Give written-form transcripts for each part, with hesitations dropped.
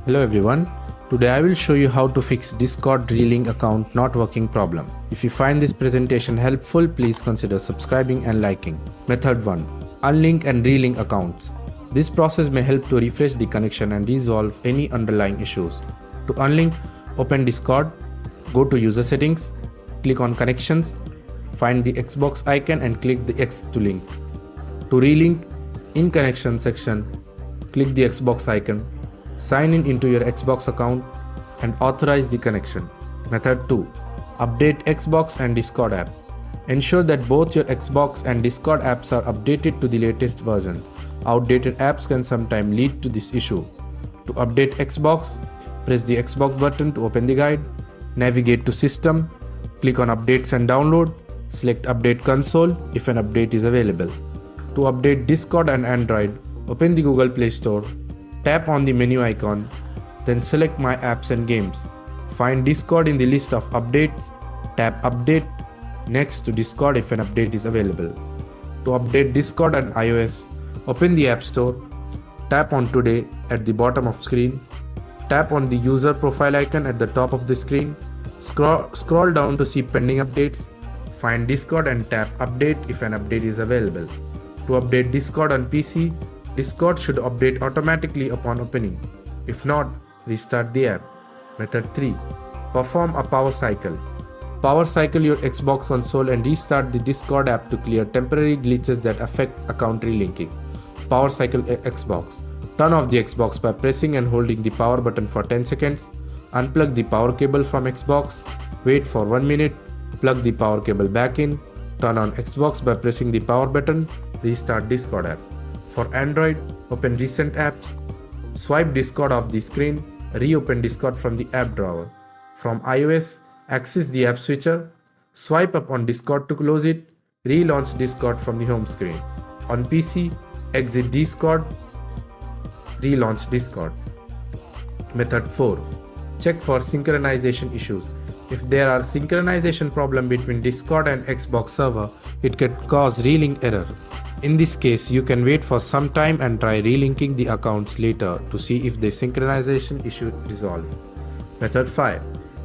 Hello everyone, today I will show you how to fix Discord Relink account not working problem. If you find this presentation helpful, please consider subscribing and liking. Method 1. Unlink and relink accounts. This process may help to refresh the connection and resolve any underlying issues. To unlink, open Discord, go to user settings, click on connections, find the Xbox icon and click the X to link. To relink, in connection section, click the Xbox icon. Sign in into your Xbox account and authorize the connection. Method 2. Update Xbox and Discord app. Ensure that both your Xbox and Discord apps are updated to the latest versions. Outdated apps can sometimes lead to this issue. To update Xbox, press the Xbox button to open the guide. Navigate to System, click on Updates and Download. Select Update Console if an update is available. To update Discord and Android, open the Google Play Store. Tap on the menu icon, then select My Apps and Games. Find Discord in the list of updates, tap Update, next to Discord if an update is available. To update Discord and iOS, open the App Store, tap on Today at the bottom of screen, tap on the user profile icon at the top of the screen, scroll down to see pending updates, find Discord and tap Update if an update is available. To update Discord on PC, Discord should update automatically upon opening. If not, restart the app. Method 3. Perform a power cycle. Power cycle your Xbox console and restart the Discord app to clear temporary glitches that affect account relinking. Power cycle Xbox. Turn off the Xbox by pressing and holding the power button for 10 seconds. Unplug the power cable from Xbox. Wait for 1 minute. Plug the power cable back in. Turn on Xbox by pressing the power button. Restart Discord app. For Android, open Recent Apps, swipe Discord off the screen, reopen Discord from the app drawer. From iOS, access the app switcher, swipe up on Discord to close it, relaunch Discord from the home screen. On PC, exit Discord, relaunch Discord. Method 4. Check for synchronization issues. If there are synchronization problem between Discord and Xbox server, it can cause relink error. In this case, you can wait for some time and try relinking the accounts later to see if the synchronization issue resolved. Method 5.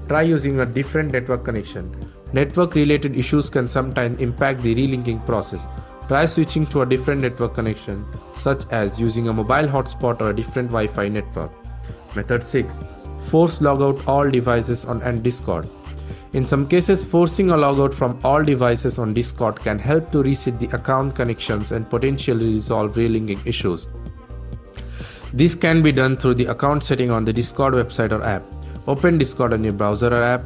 Try using a different network connection. Network-related issues can sometimes impact the relinking process. Try switching to a different network connection, such as using a mobile hotspot or a different Wi-Fi network. Method 6. Force logout all devices on Discord. In some cases, forcing a logout from all devices on Discord can help to reset the account connections and potentially resolve relinking issues. This can be done through the account setting on the Discord website or app. Open Discord on your browser or app,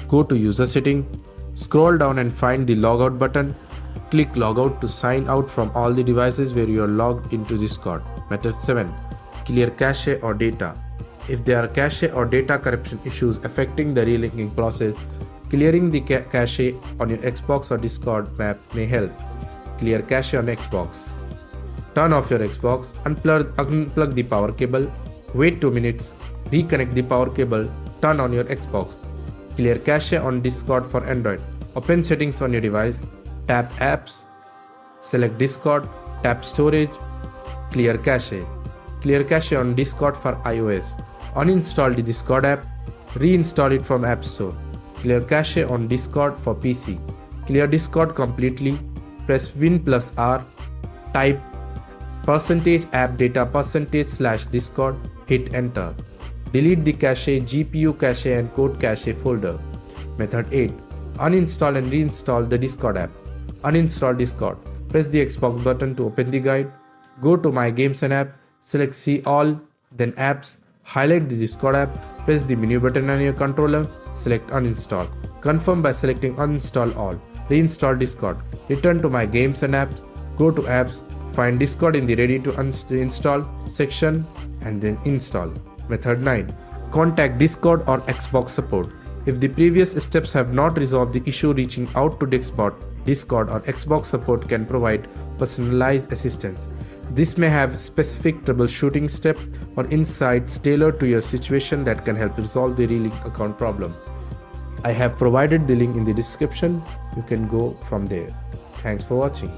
go to user setting, scroll down and find the logout button. Click logout to sign out from all the devices where you are logged into Discord. Method 7. Clear cache or data. If there are cache or data corruption issues affecting the relinking process, clearing the cache on your Xbox or Discord map may help. Clear cache on Xbox. Turn off your Xbox, unplug the power cable, wait 2 minutes, reconnect the power cable, turn on your Xbox. Clear cache on Discord for Android. Open settings on your device, tap apps, select Discord, tap storage, clear cache. Clear cache on Discord for iOS. Uninstall the Discord app, reinstall it from App Store. Clear cache on Discord for PC. Clear Discord completely, press Win+R, type %appdata%/Discord, hit enter. Delete the cache, GPU cache and code cache folder. Method 8. Uninstall and reinstall the Discord app. Uninstall Discord. Press the Xbox button to open the guide. Go to My Games and App, select See All, then Apps, highlight the Discord app, press the menu button on your controller, select Uninstall. Confirm by selecting Uninstall All. Reinstall Discord. Return to My Games and Apps, go to Apps, find Discord in the Ready to Install section and then install. Method 9. Contact Discord or Xbox support. If the previous steps have not resolved the issue, reaching out to Discord or Xbox support can provide personalized assistance. This may have specific troubleshooting steps or insights tailored to your situation that can help resolve the relink account problem. I have provided the link in the description. You can go from there. Thanks for watching.